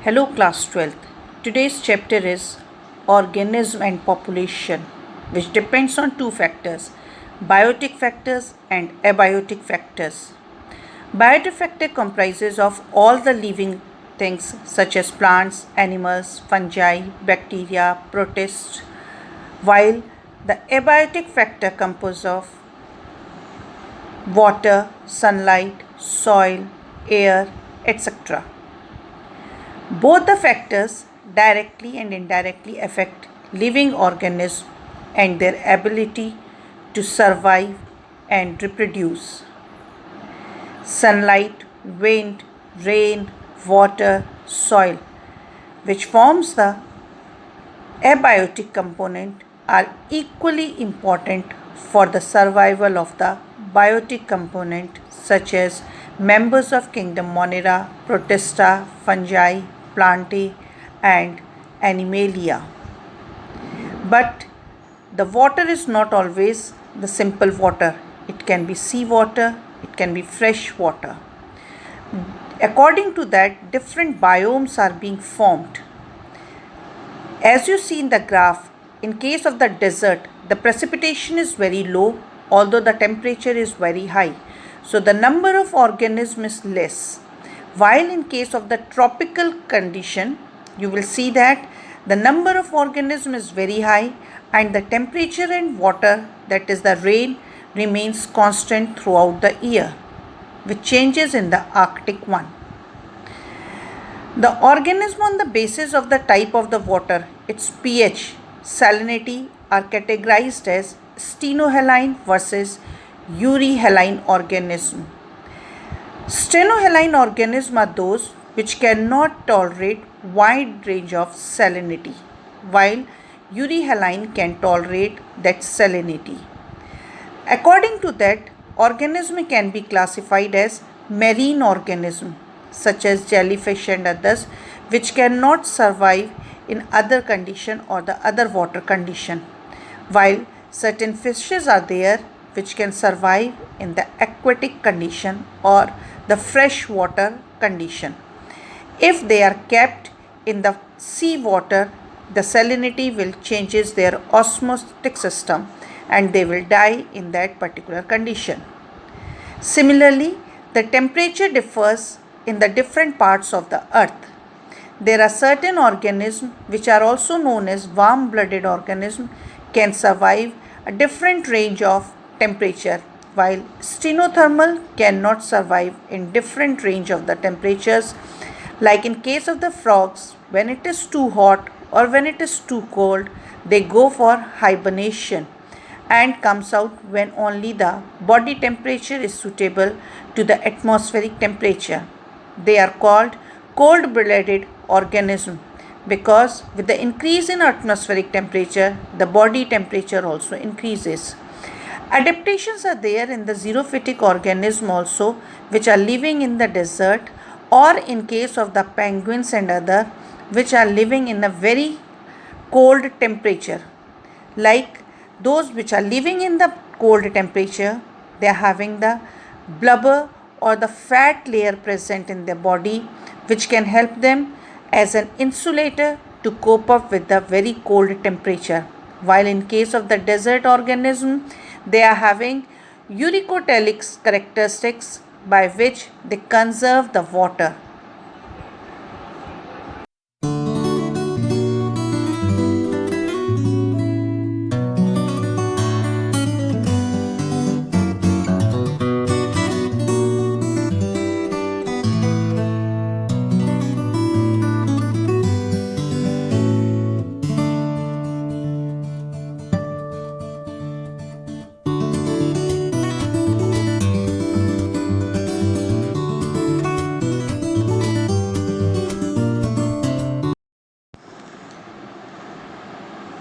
Hello, class 12th. Today's chapter is Organism and Population, which depends on two factors, biotic factors and abiotic factors. Biotic factor comprises of all the living things such as plants, animals, fungi, bacteria, protists, while the abiotic factor composes of water, sunlight, soil, air, etc. Both the factors directly and indirectly affect living organisms and their ability to survive and reproduce. Sunlight, wind, rain, water, soil, which forms the abiotic component, are equally important for the survival of the biotic component, such as members of kingdom Monera, Protista, fungi, plantae, and animalia. But the water is not always the simple water. It can be seawater, it can be fresh water. According to that, different biomes are being formed. As you see in the graph, in case of the desert, the precipitation is very low, although the temperature is very high. So the number of organisms is less. While in case of the tropical condition, you will see that the number of organisms is very high and the temperature and water, that is the rain, remains constant throughout the year, which changes in the Arctic one. The organism on the basis of the type of the water, its pH, salinity are categorized as stenohaline versus euryhaline organism. Stenohaline organisms are those which cannot tolerate wide range of salinity, while euryhaline can tolerate that salinity. According to that, organism can be classified as marine organism, such as jellyfish and others, which cannot survive in other condition or the other water condition, while certain fishes are there which can survive in the aquatic condition or the freshwater condition. If they are kept in the sea water, the salinity will changes their osmotic system and they will die in that particular condition. Similarly, the temperature differs in the different parts of the earth. There are certain organisms which are also known as warm-blooded organisms can survive a different range of temperature, while stenothermal cannot survive in different range of the temperatures. Like in case of the frogs, when it is too hot or when it is too cold, they go for hibernation and comes out when only the body temperature is suitable to the atmospheric temperature. They are called cold-blooded organism because with the increase in atmospheric temperature, the body temperature also increases. Adaptations are there in the xerophytic organism also, which are living in the desert, or in case of the penguins and other, which are living in a very cold temperature. Like those which are living in the cold temperature, they are having the blubber or the fat layer present in their body, which can help them as an insulator to cope up with the very cold temperature. While in case of the desert organism, they are having uricotelic characteristics by which they conserve the water.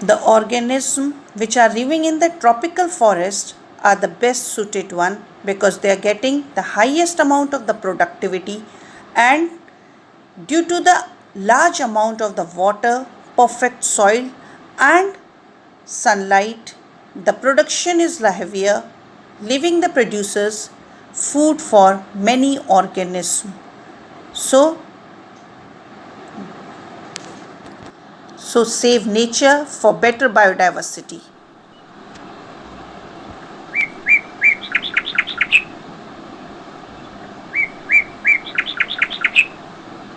The organisms which are living in the tropical forest are the best suited one because they are getting the highest amount of the productivity, and due to the large amount of the water, perfect soil and sunlight, the production is heavier, leaving the producers food for many organisms. So So save nature for better biodiversity.